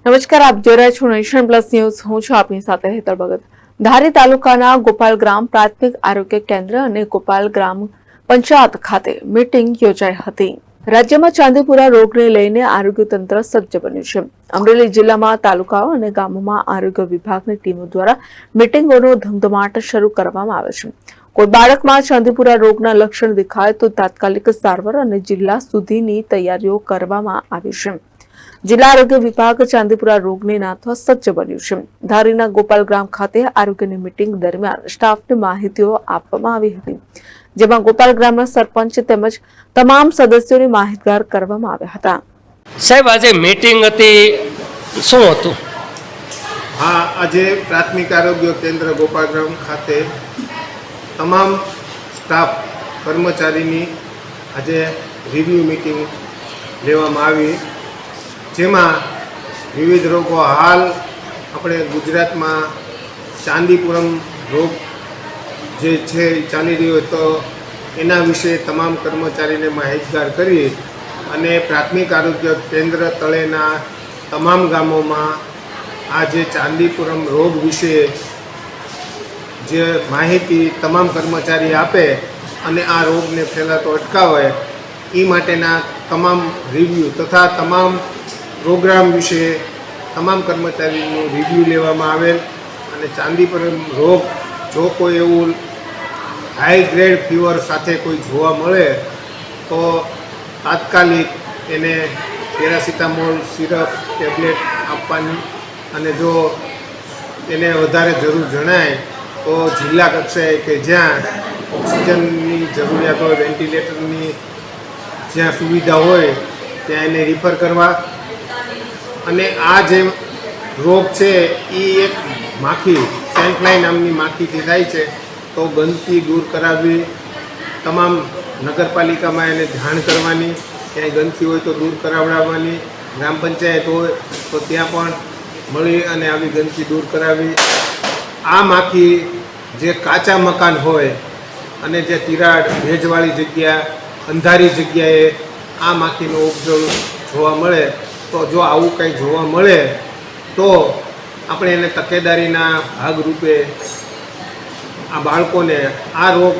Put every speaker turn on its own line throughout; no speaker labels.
નમસ્કાર, આપ જોઈ રહ્યા છો નેશન પ્લસ ન્યૂઝ. હું છું આપની સાથે હેતલ ભગત. ધારી તાલુકાના ગોપાલ ગ્રામ પ્રાથમિક આરોગ્ય કેન્દ્ર અને ગોપાલ ગ્રામ પંચાયત ખાતે મીટિંગ યોજાઈ હતી. રાજ્યમાં ચાંદીપુરા રોગને લઈને આરોગ્ય તંત્ર સજ્જ બન્યું છે. અમરેલી જિલ્લામાં તાલુકાઓ અને ગામોમાં આરોગ્ય વિભાગની ટીમો દ્વારા મીટિંગોનો ધમધમાટ શરૂ કરવામાં આવે છે. કોઈ બાળકમાં ચાંદીપુરા રોગના લક્ષણ દેખાય તો તાત્કાલિક સારવાર અને જિલ્લા સુધીની તૈયારીઓ કરવામાં આવી છે. જિલ્લા આરોગ્ય વિભાગ ચાંદીપુરા રોગને નાથવા સજ્જ બન્યું છે. ધારીના ગોપાલ ગ્રામ ખાતે આરોગ્યની મીટિંગ દરમિયાન સ્ટાફને માહિતીઓ આપવામાં આવી હતી, જેમાં ગોપાલ ગ્રામના સરપંચ તેમજ તમામ સદસ્યોને માહિતગાર કરવામાં આવ્યા હતા.
સાહેબ, આજે મીટિંગ હતી, શું હતું?
હા, આજે પ્રાથમિક આરોગ્ય કેન્દ્ર ગોપાલ ગ્રામ ખાતે તમામ સ્ટાફ કર્મચારીની આજે રિવ્યૂ મીટિંગ લેવામાં આવી, જેમાં વિવિધ રોગો હાલ આપણે ગુજરાતમાં ચાંદીપુરમ રોગ જે છે ચાલી રહ્યો તો એના વિશે તમામ કર્મચારીને માહિતગાર કરી અને પ્રાથમિક આરોગ્ય કેન્દ્ર તળેના તમામ ગામોમાં આ જે ચાંદીપુરમ રોગ વિશે જે માહિતી તમામ કર્મચારી આપે અને આ રોગને ફેલાતો અટકાવે એ માટેના તમામ રિવ્યૂ તથા તમામ પ્રોગ્રામ વિશે તમામ કર્મચારીનું રિવ્યૂ લેવામાં આવેલ અને ચાંદીપુરમ રોગ જો કોઈ એવું હાઈ ગ્રેડ ફીવર સાથે કોઈ જોવા મળે તો તાત્કાલિક એને પેરાસિટામોલ સિરપ ટેબ્લેટ આપવાની અને જો એને વધારે જરૂર જણાય તો જિલ્લા કક્ષાએ કે જ્યાં ઓક્સિજનની જરૂરિયાત હોય, વેન્ટિલેટરની જ્યાં સુવિધા હોય ત્યાં એને રિફર કરવા. અને આ જે રોગ છે એ એક માખી સેન્ટલાઈ નામની માખીથી થાય છે, તો ગંદકી દૂર કરાવવી, તમામ નગરપાલિકામાં એને જાણ કરવાની, ક્યાંય ગંદકી હોય તો દૂર કરાવડાવવાની, ગ્રામ પંચાયત હોય તો ત્યાં પણ મળી અને આવી ગંદકી દૂર કરાવવી. આ માખી જે કાચા મકાન હોય અને જે તિરાડ ભેજવાળી જગ્યા, અંધારી જગ્યાએ આ માખીનો ઉપદ્રવ જોવા મળે તો જો આવું કંઈ જોવા મળે તો આપણે એને તકેદારીના ભાગરૂપે આ બાળકોને આ રોગ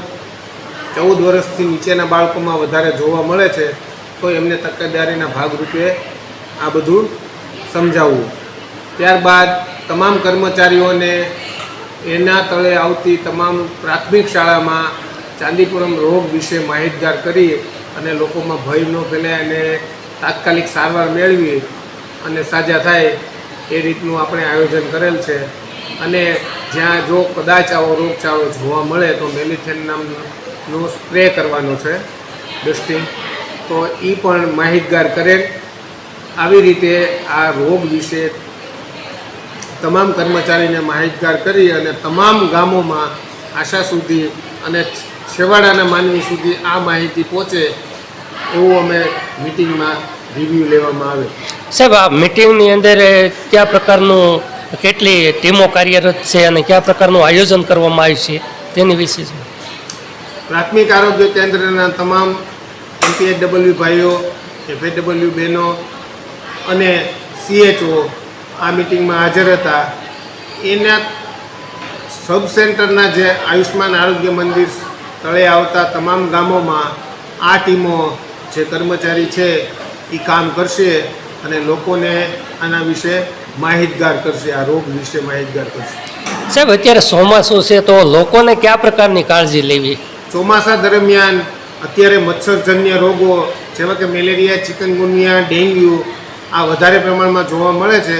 14 વર્ષથી નીચેના બાળકોમાં વધારે જોવા મળે છે તો એમને તકેદારીના ભાગરૂપે આ બધું સમજાવવું. ત્યારબાદ તમામ કર્મચારીઓને એના તળે આવતી તમામ પ્રાથમિક શાળામાં ચાંદીપુરમ રોગ વિશે માહિતગાર કરી અને લોકોમાં ભય ન ફેલાય અને તાત્કાલિક સારવાર મેળવી અને સાજા થાય એ રીતનું આપણે આયોજન કરેલ છે. અને જ્યાં જો કદાચ આવો રોગચાળો જોવા મળે તો મેલિથેન નામનો સ્પ્રે કરવાનો છે, ડસ્ટિંગ, તો એ પણ માહિતગાર કરેલ. આવી રીતે આ રોગ વિશે તમામ કર્મચારીને માહિતગાર કરી અને તમામ ગામોમાં આશા સુધી અને છેવાડાના માનવી સુધી આ માહિતી પહોંચે એવું અમે મીટિંગમાં રિવ્યૂ લેવામાં આવે.
સાહેબ, આ મીટિંગની અંદર કયા પ્રકારનું, કેટલી ટીમો કાર્યરત છે અને કયા પ્રકારનું આયોજન કરવામાં આવ્યું છે તેની વિશે છે?
પ્રાથમિક આરોગ્ય કેન્દ્રના તમામ MPHW ભાઈઓ, FHW બહેનો અને CHO આ મિટિંગમાં હાજર હતા. એના સબ સેન્ટરના જે આયુષ્માન આરોગ્ય મંદિર તળે આવતા તમામ ગામોમાં આ ટીમો જે કર્મચારી છે એ કામ કરશે અને લોકોને આના વિશે માહિતગાર કરશે, આ રોગ વિશે માહિતગાર કરશે.
સાહેબ, અત્યારે ચોમાસું છે તો લોકોને કયા પ્રકારની કાળજી લેવી?
ચોમાસા દરમિયાન અત્યારે મચ્છરજન્ય રોગો જેવા કે મેલેરિયા, ચિકનગુનિયા, ડેન્ગ્યુ આ વધારે પ્રમાણમાં જોવા મળે છે.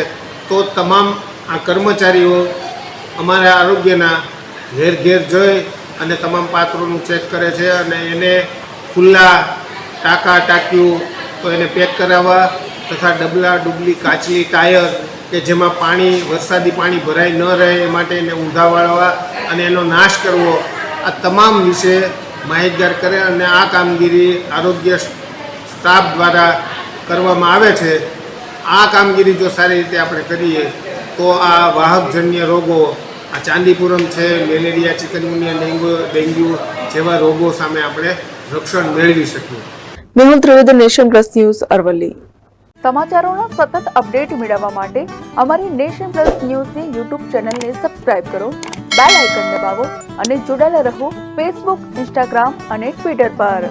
તો તમામ આ કર્મચારીઓ અમારા આરોગ્યના ઘેર ઘેર જઈ અને તમામ પાત્રોનું ચેક કરે છે અને એને ખુલ્લા ટાંક્યું તો એને પેક કરાવવા તથા ડબલા ડુબલી કાચી ટાયર કે જેમાં પાણી, વરસાદી પાણી ભરાઈ ન રહે એ માટે એને ઊંધા વાળવા અને એનો નાશ કરવો, આ તમામ વિશે માહિતગાર કરે અને આ કામગીરી આરોગ્ય સ્ટાફ દ્વારા કરવામાં આવે છે. આ કામગીરી જો સારી રીતે આપણે કરીએ તો આ વાહકજન્ય રોગો, આ ચાંદીપુરમ છે, મેલેરિયા, ચિકનગુનિયા, ડેન્ગ્યુ જેવા રોગો સામે આપણે રક્ષણ મેળવી શકીએ.
Mehul Trivedi, nation plus news, Aravalli. સમાચારોના સતત અપડેટ મેળવવા માટે અમારી નેશન પ્લસ ન્યૂઝની યુટ્યુબ ચેનલને સબસ્ક્રાઇબ કરો, બેલ આઇકન દબાવો અને જોડાયેલા રહો ફેસબુક, ઇન્સ્ટાગ્રામ અને ટ્વિટર પર.